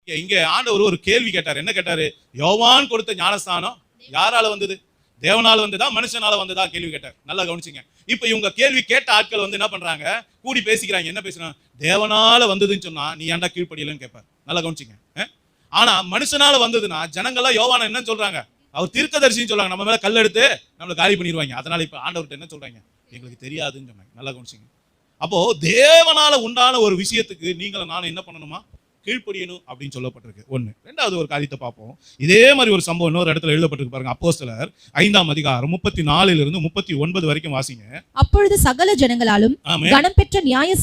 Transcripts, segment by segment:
இங்க ஆண்டவர் ஒரு கேள்வி கேட்டார். என்ன கேட்டாரு? யோவான் கொடுத்த ஞானஸ்தானம் யாரால வந்தது? தேவனால வந்ததா மனுஷனால வந்ததா கேள்வி கேட்டார். நல்லா கவனிச்சுங்க. இப்ப இவங்க கேள்வி கேட்ட ஆட்கள் என்ன பண்றாங்க? கூடி பேசிக்கிறாங்க. என்ன பேசுறாங்க? தேவனால வந்ததுன்னு சொன்னா நீ ஏன்டா கீழ்ப்படியலன்னு கேட்பார். நல்லா கவனிச்சுங்க. ஆனா மனுஷனால வந்ததுன்னா ஜனங்கள்லாம் யோவான என்ன சொல்றாங்க? அவர் தீர்க்கதரிசின்னு சொல்றாங்க. நம்ம மேல கல் எடுத்து நம்மளை காலி பண்ணிடுவாங்க. அதனால இப்ப ஆண்டவர்கிட்ட என்ன சொல்றாங்க? எங்களுக்கு தெரியாதுன்னு சொன்னாங்க. நல்லா கவனிச்சுங்க. அப்போ தேவனால உண்டான ஒரு விஷயத்துக்கு நீங்களும் நானும் என்ன பண்ணணுமா? கீழ்ப்படியணும் அப்படின்னு சொல்லப்பட்டிருக்கு. ஒண்ணு. ரெண்டாவது ஒரு காரியத்தை பார்ப்போம். இதே மாதிரி ஒரு சம்பவம் இன்னொரு இடத்துல எழுதப்பட்டிருக்கு பாருங்க. அப்போஸ்தலர் 5ஆம் அதிகாரம் 34 39 வரைக்கும் வாசிங்க. அப்பொழுது சகல ஜனங்களாலும் கனம் பெற்ற நியாய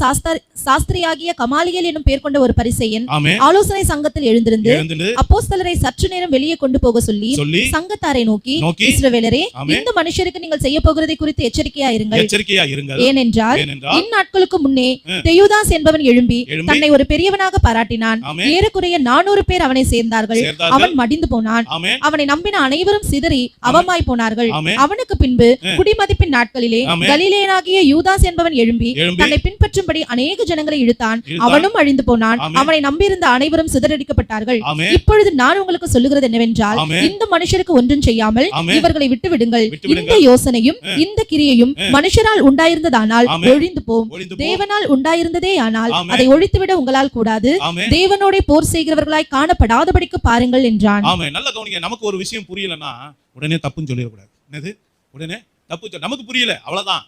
சாஸ்திரியாகிய கமாலியேல் என்னும் பேர் கொண்ட ஒரு பரிசேயன் ஆலோசனை சங்கத்தில் எழுந்திருந்து அப்போஸ்தலரை சற்று நேரம் வெளியே கொண்டு போக சொல்லி சங்கத்தாரை நோக்கி, இஸ்ரவேலரே, இந்த மனுஷருக்கு நீங்கள் செய்ய போகிறதை குறித்து எச்சரிக்கையா இருங்கள். ஏனென்றால் இந்நாட்களுக்கு முன்னே தெயுதாஸ் என்பவன் எழும்பி தன்னை ஒரு பெரியவனாக பாராட்டினான். ஏறக்குறைய 400 பேர் அவனை சேர்ந்தார்கள். அவன் மடிந்து போனான். அவனை நம்பின அனைவரும் சிதறி அவமாய் போனார்கள். அவனுக்கு பின்பு குடிமதிப்பின் நாட்களிலே கலிலேயனாகிய யூதாஸ் என்பவன் எழும்பி தன்னை பின்பற்றும்படி அநேக ஜனங்களை இழுத்தான். அவனும் அழிந்து போனான். அவனை நம்பியிருந்த அனைவரும் சிதறடிக்கப்பட்டார்கள். இப்பொழுது நான் உங்களுக்கு சொல்லுகிறது என்னவென்றால், இந்த மனுஷருக்கு ஒன்றும் செய்யாமல் இவர்களை விட்டு விடுங்கள். இந்த யோசனையும் இந்த கிரியையும் மனுஷரால் உண்டாயிருந்ததானால் ஒழிந்து போம். தேவனால் உண்டாயிருந்ததே ஆனால் அதை ஒழித்துவிட உங்களால் கூடாது. தேவனோட போர் செய்கிறவர்களாய் காணப்படாதபடிக்கு பாருங்கள் என்றான். ஆமே. நல்ல கவனிங்க. நமக்கு ஒரு விஷயம் புரியலன்னா உடனே தப்புன்னு சொல்லிடக்கூடாது. என்னது? உடனே தப்பு நமக்கு புரியல அவ்வளவுதான்.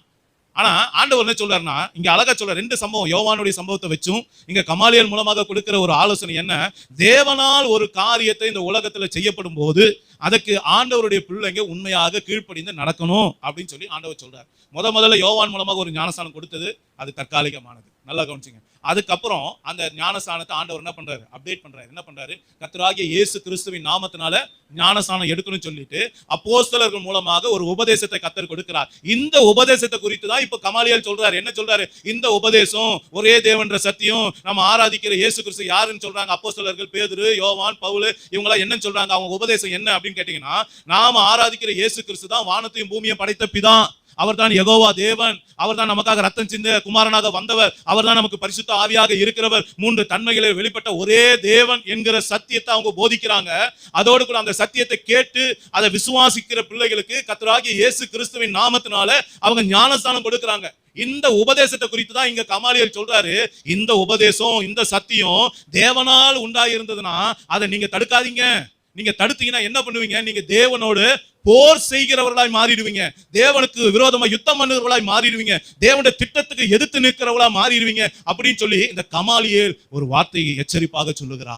ஆனா ஆண்டவர் என்ன சொல்றாருன்னா, இங்க அழகா சொல்ற 2 சம்பவம், யோவானுடைய சம்பவத்தை வச்சும் இங்க கமாலியேல் மூலமாக கொடுக்கிற ஒரு ஆலோசனை என்ன? தேவனால் ஒரு காரியத்தை இந்த உலகத்துல செய்யப்படும் போது அதுக்கு ஆண்டவருடைய பிள்ளைங்க உண்மையாக கீழ்ப்படிந்து நடக்கணும் அப்படின்னு சொல்லி ஆண்டவர் சொல்றாரு. முதல்ல யோவான் மூலமாக ஒரு ஞானஸ்தானம் கொடுத்தது, அது தற்காலிகமானது. நல்லா கவனிச்சுங்க. அதுக்கப்புறம் அந்த ஞானஸ்தானத்தை ஆண்டவர் என்ன பண்றாரு? அப்டேட் பண்றாரு. என்ன பண்றாரு? கர்த்தராகிய இயேசு கிறிஸ்துவின் நாமத்தினால ஞானஸ்தானம் எடுக்கணும்னு சொல்லிட்டு அப்போஸ்தலர்கள் மூலமாக ஒரு உபதேசத்தை கர்த்தர் கொடுக்கிறார். இந்த உபதேசத்தை குறித்து தான் இப்ப கமாலியேல் சொல்றாரு. என்ன சொல்றாரு? இந்த உபதேசம் ஒரே தேவன்ற சத்தியம், நம்ம ஆராதிக்கிற இயேசு கிறிஸ்து யாருன்னு சொல்றாங்க? அப்போஸ்தலர்கள் பேதுரு, யோவான், பவுல், இவங்க என்ன சொல்றாங்க? அவங்க உபதேசம் என்ன அப்படின்னு கேட்டீங்கன்னா, நாம ஆராதிக்கிற இயேசு கிறிஸ்து தான் வானத்தையும் பூமியை படைத்த பிதா. அவர் தான் யெகோவா தேவன். அவர் தான் நமக்காக ரத்தம் சிந்த குமாரனாக வந்தவர். அவர் தான் நமக்கு பரிசுத்த ஆவியாக இருக்கிறவர். 3 தன்மைகளை வெளிப்பட்ட ஒரே தேவன் என்கிற சத்தியத்தை அவங்க போதிக்கிறாங்க. அதோடு கூட அந்த சத்தியத்தை கேட்டு அதை விசுவாசிக்கிற பிள்ளைகளுக்கு கர்த்தராகிய இயேசு கிறிஸ்துவின் நாமத்தினால அவங்க ஞானஸ்தானம் கொடுக்கிறாங்க. இந்த உபதேசத்தை குறித்து தான் இங்க கமாலியேல் சொல்றாரு. இந்த உபதேசம், இந்த சத்தியம் தேவனால் உண்டாயிருந்ததுன்னா அதை நீங்க தடுக்காதீங்க. நீங்க தடுத்தீங்கன்னா என்ன பண்ணுவீங்க? நீங்க தேவனோடு போர் செய்கிறவர்களாய் மாறிடுவீங்க. தேவனுக்கு விரோதமா யுத்தம் பண்ணுறவர்களாய் மாறிடுவீங்க. தேவனுடைய திட்டத்துக்கு எதிர்த்து நிற்கிறவர்களா மாறிடுவீங்க அப்படின்னு சொல்லி இந்த கமாலியேல் ஒரு வார்த்தையை எச்சரிப்பாக சொல்லுகிறார்.